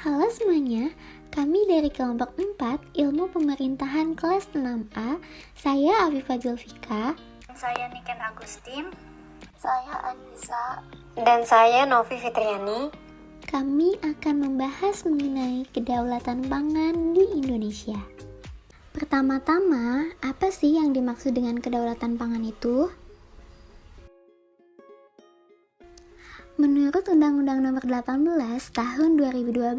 Halo semuanya, kami dari kelompok 4 Ilmu Pemerintahan kelas 6A. Saya Afifah Zulfika. Saya Niken Agustin. Saya Anissa. Dan saya Novi Fitriani. Kami akan membahas mengenai kedaulatan pangan di Indonesia. Pertama-tama, apa sih yang dimaksud dengan kedaulatan pangan itu? Menurut Undang-Undang Nomor 18 Tahun 2012,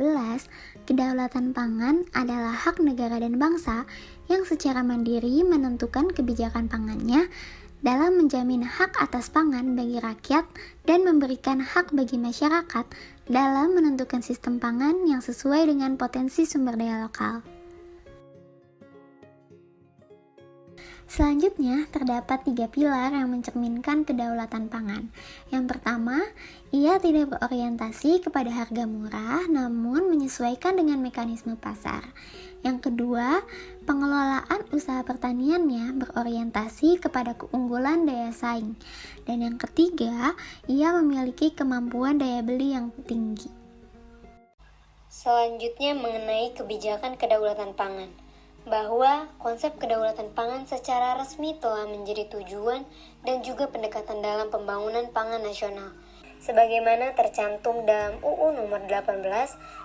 kedaulatan pangan adalah hak negara dan bangsa yang secara mandiri menentukan kebijakan pangannya dalam menjamin hak atas pangan bagi rakyat dan memberikan hak bagi masyarakat dalam menentukan sistem pangan yang sesuai dengan potensi sumber daya lokal. Selanjutnya, terdapat 3 pilar yang mencerminkan kedaulatan pangan. Yang pertama, ia tidak berorientasi kepada harga murah, namun menyesuaikan dengan mekanisme pasar. Yang kedua, pengelolaan usaha pertaniannya berorientasi kepada keunggulan daya saing. Dan yang ketiga, ia memiliki kemampuan daya beli yang tinggi. Selanjutnya mengenai kebijakan kedaulatan pangan, bahwa konsep kedaulatan pangan secara resmi telah menjadi tujuan dan juga pendekatan dalam pembangunan pangan nasional, sebagaimana tercantum dalam UU Nomor 18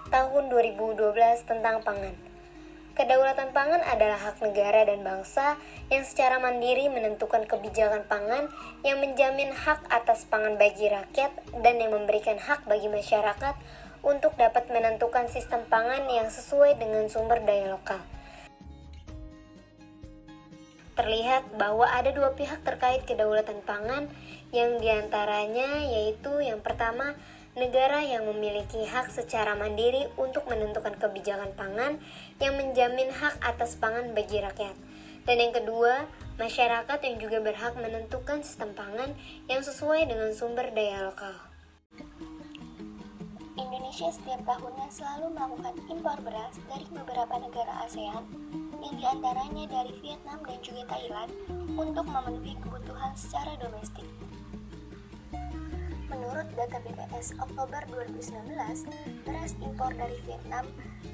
Tahun 2012 tentang pangan. Kedaulatan pangan adalah hak negara dan bangsa yang secara mandiri menentukan kebijakan pangan yang menjamin hak atas pangan bagi rakyat dan yang memberikan hak bagi masyarakat untuk dapat menentukan sistem pangan yang sesuai dengan sumber daya lokal. Terlihat bahwa ada 2 pihak terkait kedaulatan pangan, yang diantaranya yaitu yang pertama, negara yang memiliki hak secara mandiri untuk menentukan kebijakan pangan yang menjamin hak atas pangan bagi rakyat. Dan yang kedua, masyarakat yang juga berhak menentukan sistem pangan yang sesuai dengan sumber daya lokal. Indonesia setiap tahunnya selalu melakukan impor beras dari beberapa negara ASEAN, yang diantaranya dari Vietnam dan juga Thailand, untuk memenuhi kebutuhan secara domestik. Menurut data BPS Oktober 2019, beras impor dari Vietnam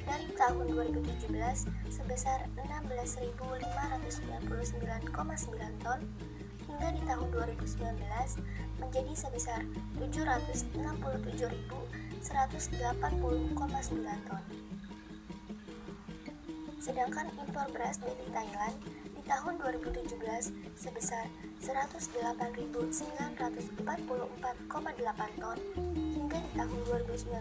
dari tahun 2017 sebesar 16.599,9 ton, hingga di tahun 2019 menjadi sebesar 767.180,9 ton. Sedangkan impor beras dari Thailand di tahun 2017 sebesar 108.944,8 ton, hingga di tahun 2019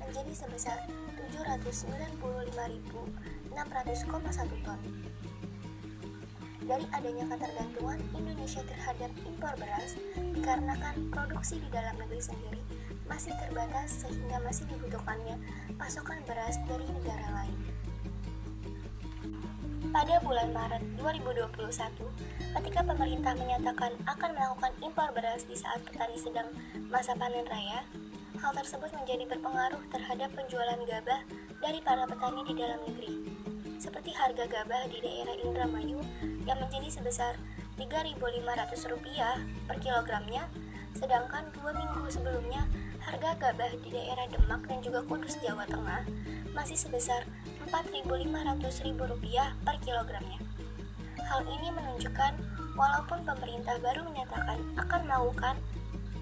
menjadi sebesar 795.600,1 ton. Dari adanya ketergantungan Indonesia terhadap impor beras dikarenakan produksi di dalam negeri sendiri masih terbatas sehingga masih dibutuhkannya pasokan beras dari negara lain. Pada bulan Maret 2021, ketika pemerintah menyatakan akan melakukan impor beras di saat petani sedang masa panen raya, hal tersebut menjadi berpengaruh terhadap penjualan gabah dari para petani di dalam negeri. Seperti harga gabah di daerah Indramayu yang menjadi sebesar Rp3.500 per kilogramnya, sedangkan 2 minggu sebelumnya harga gabah di daerah Demak dan juga Kudus, Jawa Tengah masih sebesar Rp4.500 per kilogramnya. Hal ini menunjukkan walaupun pemerintah baru menyatakan akan melakukan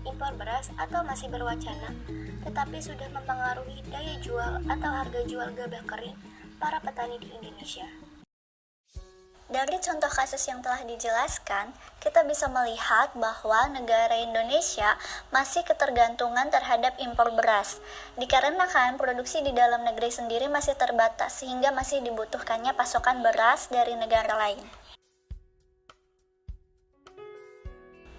impor beras atau masih berwacana, tetapi sudah mempengaruhi daya jual atau harga jual gabah kering para petani di Indonesia. Dari contoh kasus yang telah dijelaskan, kita bisa melihat bahwa negara Indonesia masih ketergantungan terhadap impor beras, dikarenakan produksi di dalam negeri sendiri masih terbatas sehingga masih dibutuhkannya pasokan beras dari negara lain.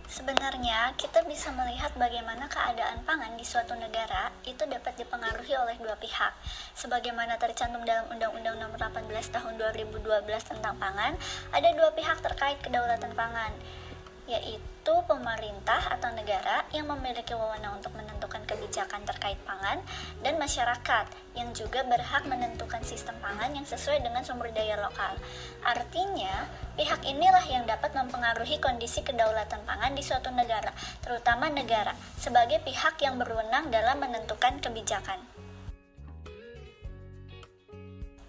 Sebenarnya, kita bisa melihat bagaimana keadaan pangan di suatu negara itu dapat dipengaruhi oleh 2 pihak. Sebagaimana tercantum dalam Undang-Undang Nomor 18 Tahun 2012 tentang pangan, ada 2 pihak terkait kedaulatan pangan, yaitu pemerintah atau negara yang memiliki wewenang untuk menentukan kebijakan terkait pangan, dan masyarakat yang juga berhak menentukan sistem pangan yang sesuai dengan sumber daya lokal. Artinya, pihak inilah yang dapat mempengaruhi kondisi kedaulatan pangan di suatu negara, terutama negara, sebagai pihak yang berwenang dalam menentukan kebijakan.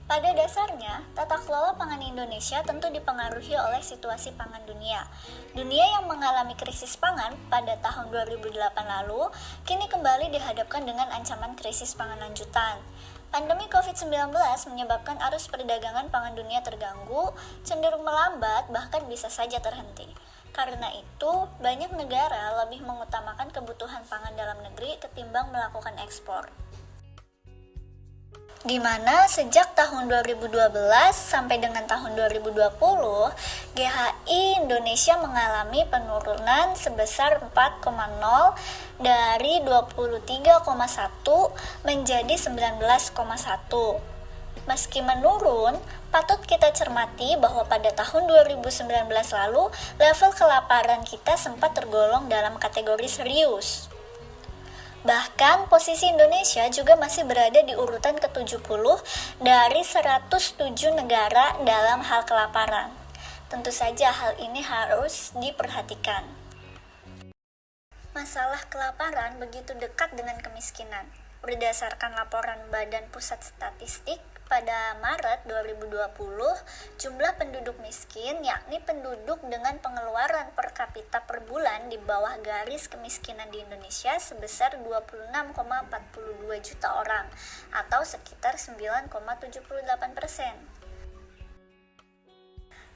Pada dasarnya, tata kelola pangan Indonesia tentu dipengaruhi oleh situasi pangan dunia. Dunia yang mengalami krisis pangan pada tahun 2008 lalu, kini kembali dihadapkan dengan ancaman krisis pangan lanjutan. Pandemi COVID-19 menyebabkan arus perdagangan pangan dunia terganggu, cenderung melambat, bahkan bisa saja terhenti. Karena itu, banyak negara lebih mengutamakan kebutuhan pangan dalam negeri ketimbang melakukan ekspor. Di mana sejak tahun 2012 sampai dengan tahun 2020, GHI Indonesia mengalami penurunan sebesar 4,0 dari 23,1 menjadi 19,1. Meski menurun, patut kita cermati bahwa pada tahun 2019 lalu, level kelaparan kita sempat tergolong dalam kategori serius. Bahkan posisi Indonesia juga masih berada di urutan ke-70 dari 107 negara dalam hal kelaparan. Tentu saja hal ini harus diperhatikan. Masalah kelaparan begitu dekat dengan kemiskinan. Berdasarkan laporan Badan Pusat Statistik, pada Maret 2020, jumlah penduduk miskin, yakni penduduk dengan pengeluaran per kapita per bulan di bawah garis kemiskinan di Indonesia sebesar 26,42 juta orang, atau sekitar 9,78%.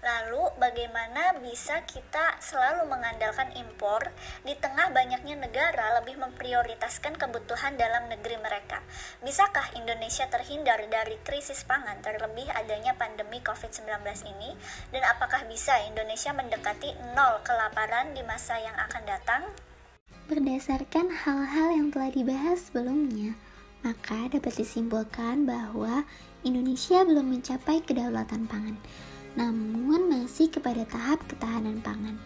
Lalu, bagaimana bisa kita selalu mengandalkan impor di tengah banyaknya negara lebih memprioritaskan kebutuhan dalam negeri mereka? Bisakah Indonesia terhindar dari krisis pangan terlebih adanya pandemi COVID-19 ini? Dan apakah bisa Indonesia mendekati nol kelaparan di masa yang akan datang? Berdasarkan hal-hal yang telah dibahas sebelumnya, maka dapat disimpulkan bahwa Indonesia belum mencapai kedaulatan pangan, namun masih kepada tahap ketahanan pangan.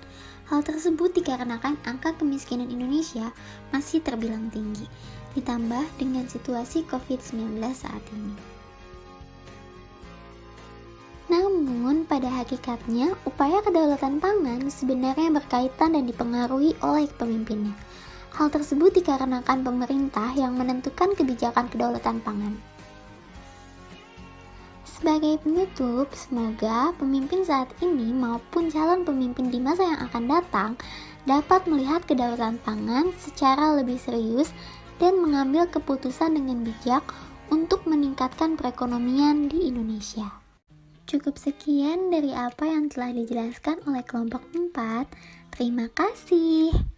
Hal tersebut dikarenakan angka kemiskinan Indonesia masih terbilang tinggi, ditambah dengan situasi COVID-19 saat ini. Namun, pada hakikatnya, upaya kedaulatan pangan sebenarnya berkaitan dan dipengaruhi oleh pemimpinnya. Hal tersebut dikarenakan pemerintah yang menentukan kebijakan kedaulatan pangan. Sebagai penutup, semoga pemimpin saat ini maupun calon pemimpin di masa yang akan datang dapat melihat kedaulatan pangan secara lebih serius dan mengambil keputusan dengan bijak untuk meningkatkan perekonomian di Indonesia. Cukup sekian dari apa yang telah dijelaskan oleh kelompok 4. Terima kasih.